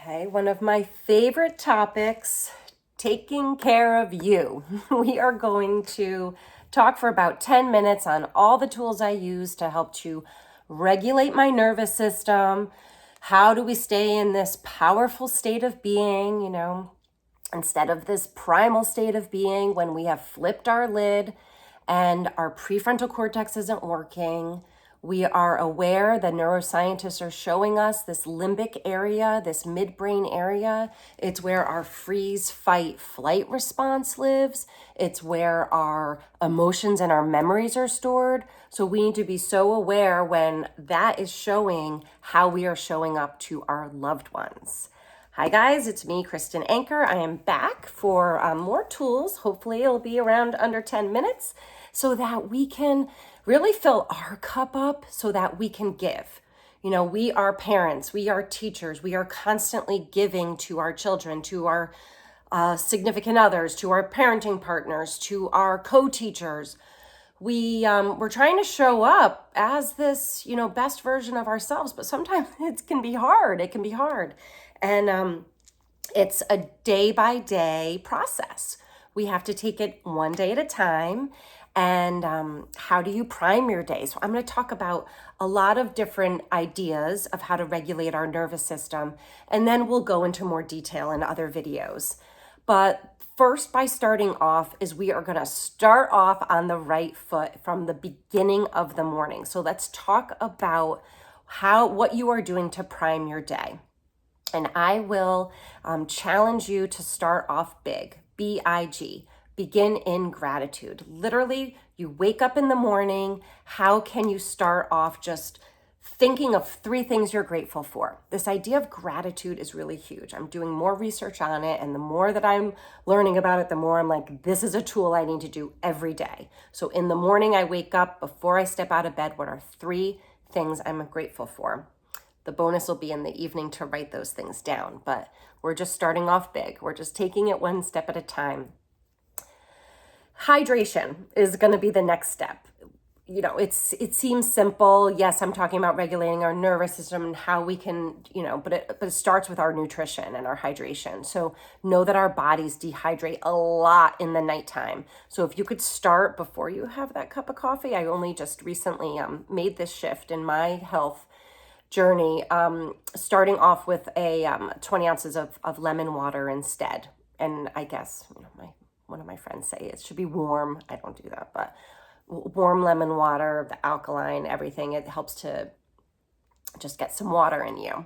Okay, one of my favorite topics, taking care of you. We are going to talk for about 10 minutes on all the tools I use to help to regulate my nervous system. How do we stay in this powerful state of being, instead of this primal state of being when we have flipped our lid and our prefrontal cortex isn't working. We are aware, the neuroscientists are showing us this limbic area, this midbrain area. It's where our freeze, fight, flight response lives. It's where our emotions and our memories are stored. So we need to be so aware when that is showing how we are showing up to our loved ones. Hi guys, it's me, Kristen Anker. I am back for more tools. Hopefully it'll be around under 10 minutes so that we can really fill our cup up so that we can give. We are parents, we are teachers, we are constantly giving to our children, to our significant others, to our parenting partners, to our co-teachers. We're trying to show up as this, best version of ourselves, but sometimes it can be hard. It can be hard. And it's a day by day process. We have to take it one day at a time. And how do you prime your day? So I'm going to talk about a lot of different ideas of how to regulate our nervous system. And then we'll go into more detail in other videos. But first, by starting off, is we are going to start off on the right foot from the beginning of the morning. So let's talk about what you are doing to prime your day. And I will challenge you to start off big, B-I-G. Begin in gratitude. Literally, you wake up in the morning. How can you start off just thinking of 3 things you're grateful for? This idea of gratitude is really huge. I'm doing more research on it, and the more that I'm learning about it, the more I'm like, this is a tool I need to do every day. So in the morning, I wake up, before I step out of bed, what are 3 things I'm grateful for? The bonus will be in the evening to write those things down, but we're just starting off big. We're just taking it one step at a time. Hydration is going to be the next step. It seems simple. Yes, I'm talking about regulating our nervous system and how we can, but it starts with our nutrition and our hydration. So know that our bodies dehydrate a lot in the nighttime. So if you could start before you have that cup of coffee, I only just recently made this shift in my health journey, starting off with a 20 ounces of lemon water instead. And I guess, one of my friends say it should be warm. I don't do that, but warm lemon water, the alkaline, everything, it helps to just get some water in you.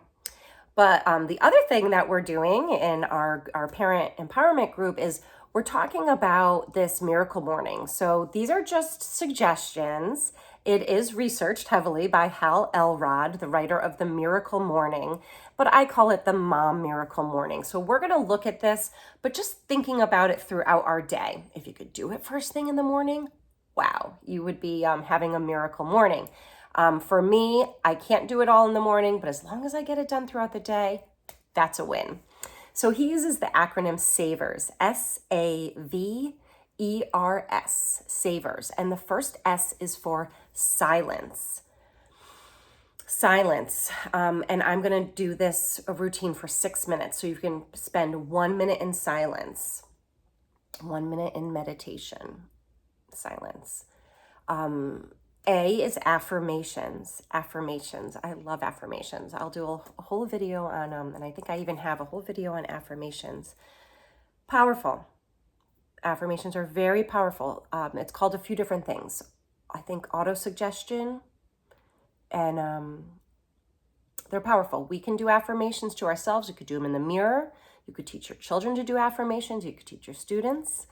But the other thing that we're doing in our parent empowerment group is we're talking about this miracle morning. So these are just suggestions. It is researched heavily by Hal Elrod, the writer of The Miracle Morning, but I call it the Mom Miracle Morning. So we're going to look at this, but just thinking about it throughout our day. If you could do it first thing in the morning, wow, you would be having a miracle morning. For me, I can't do it all in the morning, but as long as I get it done throughout the day, that's a win. So he uses the acronym SAVERS, SAVERS, SAVERS. And the first S is for silence. Silence. And I'm going to do this a routine for 6 minutes. So you can spend 1 minute in silence, 1 minute in meditation, silence. A is affirmations. Affirmations. I love affirmations. I'll do a whole video on and I think I even have a whole video on affirmations. Powerful. Affirmations are very powerful. It's called a few different things. I think autosuggestion, and they're powerful. We can do affirmations to ourselves. You could do them in the mirror. You could teach your children to do affirmations. You could teach your students.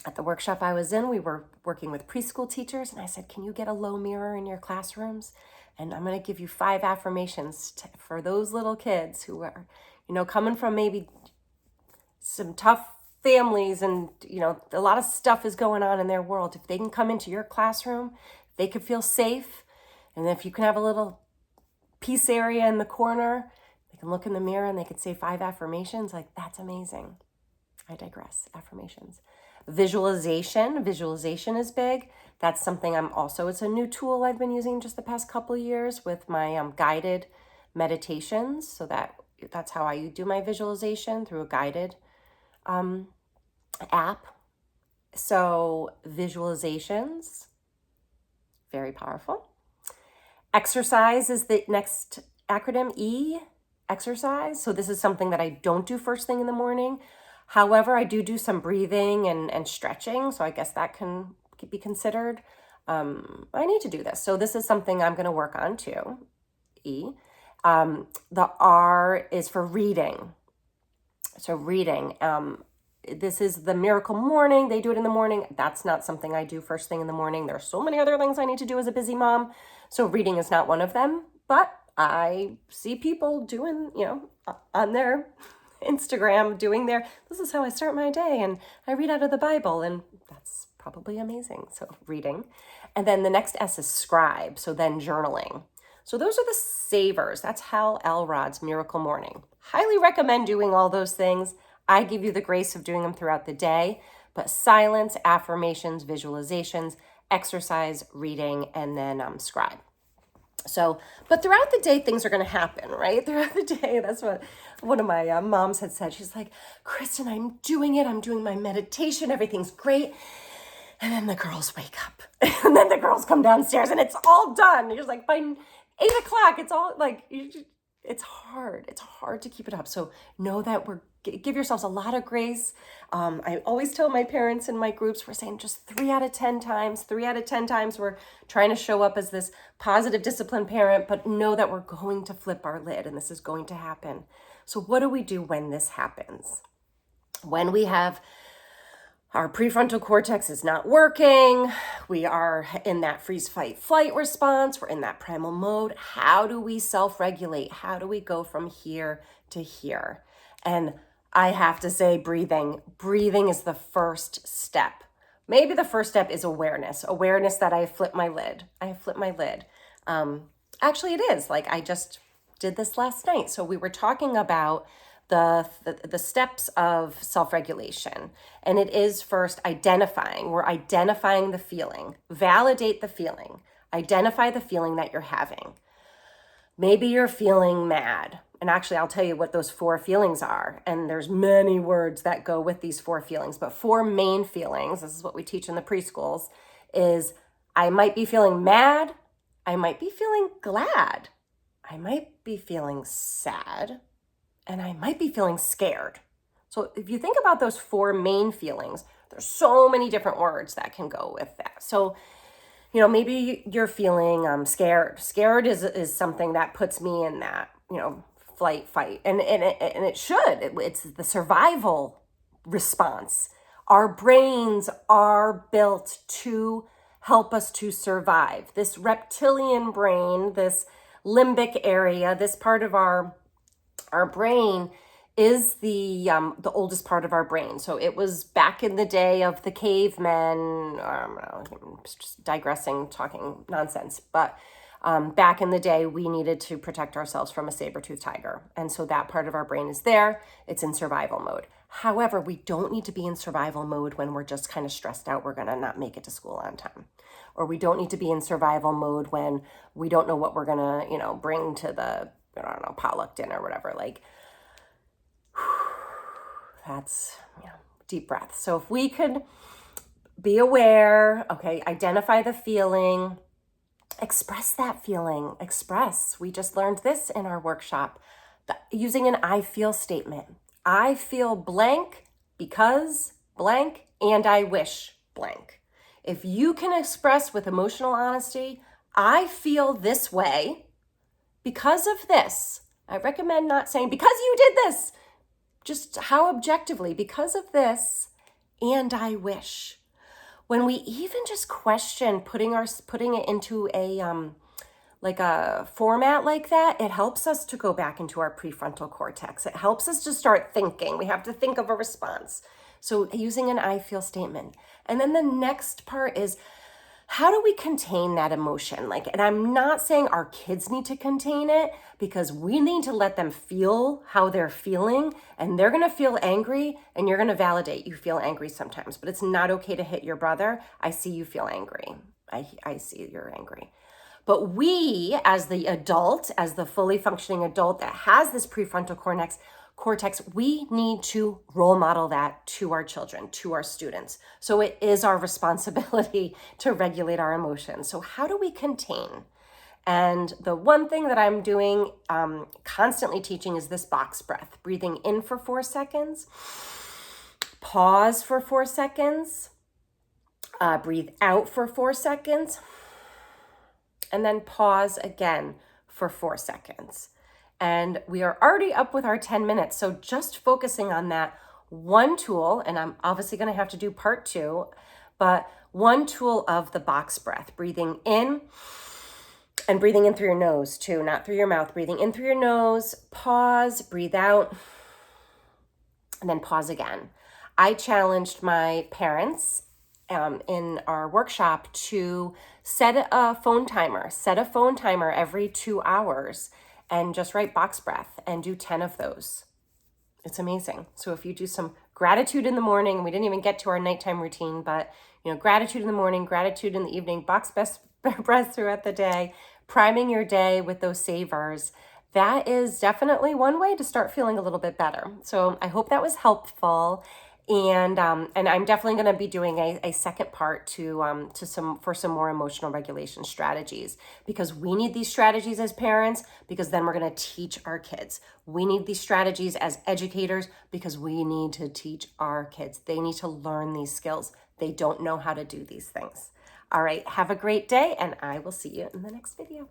At the workshop I was in, we were working with preschool teachers, and I said, can you get a low mirror in your classrooms? And I'm going to give you 5 affirmations for those little kids who are, coming from maybe some tough families and, a lot of stuff is going on in their world. If they can come into your classroom, they could feel safe. And if you can have a little peace area in the corner, they can look in the mirror and they could say 5 affirmations. Like, that's amazing. I digress. Affirmations. Visualization. Visualization is big. That's something it's a new tool I've been using just the past couple of years with my guided meditations, so that That's how I do my visualization, through a guided app. So visualizations, very powerful. Exercise is the next acronym, E, exercise. So this is something that I don't do first thing in the morning. However, I do some breathing and stretching. So I guess that can be considered. I need to do this. So this is something I'm going to work on too, E. The R is for reading. So reading, this is the miracle morning. They do it in the morning. That's not something I do first thing in the morning. There are so many other things I need to do as a busy mom. So reading is not one of them, but I see people doing, on their Instagram this is how I start my day. And I read out of the Bible, and that's probably amazing. So reading. And then the next S is scribe. So then journaling. So those are the savers. That's Hal Elrod's Miracle Morning. Highly recommend doing all those things. I give you the grace of doing them throughout the day, but silence, affirmations, visualizations, exercise, reading, and then scribe. So, but throughout the day, things are going to happen, right? Throughout the day, that's what one of my moms had said. She's like, Kristen, I'm doing it. I'm doing my meditation. Everything's great. And then the girls wake up and then the girls come downstairs and it's all done. You're just like, by 8:00, it's all like, it's hard. It's hard to keep it up. So know that give yourselves a lot of grace. I always tell my parents in my groups, we're saying just 3 out of 10 times, we're trying to show up as this positive, disciplined parent, but know that we're going to flip our lid and this is going to happen. So what do we do when this happens? When we have our prefrontal cortex is not working, we are in that freeze, fight, flight response, we're in that primal mode. How do we self-regulate? How do we go from here to here? And I have to say breathing. Breathing is the first step. Maybe the first step is awareness that I flip my lid. Actually, it is. Like I just did this last night. So we were talking about the steps of self-regulation. And it is first identifying. We're identifying the feeling. Validate the feeling. Identify the feeling that you're having. Maybe you're feeling mad. And actually, I'll tell you what those 4 feelings are. And there's many words that go with these 4 feelings. But 4 main feelings, this is what we teach in the preschools, is I might be feeling mad. I might be feeling glad. I might be feeling sad. And I might be feeling scared. So if you think about those 4 main feelings, there's so many different words that can go with that. So, maybe you're feeling scared. Scared is something that puts me in that, flight, fight. And it should. It's the survival response. Our brains are built to help us to survive. This reptilian brain, this limbic area, this part of our brain is the oldest part of our brain. So it was back in the day of the cavemen, I'm just digressing, talking nonsense, but back in the day, we needed to protect ourselves from a saber-toothed tiger. And so that part of our brain is there. It's in survival mode. However, we don't need to be in survival mode when we're just kind of stressed out. We're going to not make it to school on time. Or we don't need to be in survival mode when we don't know what we're going to, bring to the potluck dinner or whatever. Like, that's, deep breath. So if we could be aware, identify the feeling, express that feeling, we just learned this in our workshop, using an I feel statement. I feel blank because blank, and I wish blank. If you can express with emotional honesty, I feel this way because of this. I recommend not saying, because you did this. Just how objectively, because of this, and I wish. When we even just question putting it into a format like that, it helps us to go back into our prefrontal cortex. It helps us to start thinking. We have to think of a response. So using an I feel statement. And then the next part is, how do we contain that emotion? And I'm not saying our kids need to contain it, because we need to let them feel how they're feeling, and they're going to feel angry, and you're going to validate you feel angry sometimes, but it's not okay to hit your brother. I see you feel angry. I see you're angry. But we, as the adult, as the fully functioning adult that has this prefrontal cortex, we need to role model that to our children, to our students. So it is our responsibility to regulate our emotions. So how do we contain? And the one thing that I'm doing, constantly teaching, is this box breath. Breathing in for 4 seconds, pause for 4 seconds, breathe out for 4 seconds, and then pause again for 4 seconds. And we are already up with our 10 minutes. So just focusing on that one tool, and I'm obviously going to have to do part 2, but one tool of the box breath, breathing in and breathing in through your nose too, not through your mouth. Breathing in through your nose, pause, breathe out, and then pause again. I challenged my parents in our workshop to set a phone timer every 2 hours and just write box breath and do 10 of those. It's amazing. So if you do some gratitude in the morning, we didn't even get to our nighttime routine, but gratitude in the morning, gratitude in the evening, box breath throughout the day, priming your day with those savers, that is definitely one way to start feeling a little bit better. So I hope that was helpful. And I'm definitely going to be doing a second part for some more emotional regulation strategies, because we need these strategies as parents, because then we're going to teach our kids. We need these strategies as educators, because we need to teach our kids. They need to learn these skills. They don't know how to do these things. All right, have a great day, and I will see you in the next video.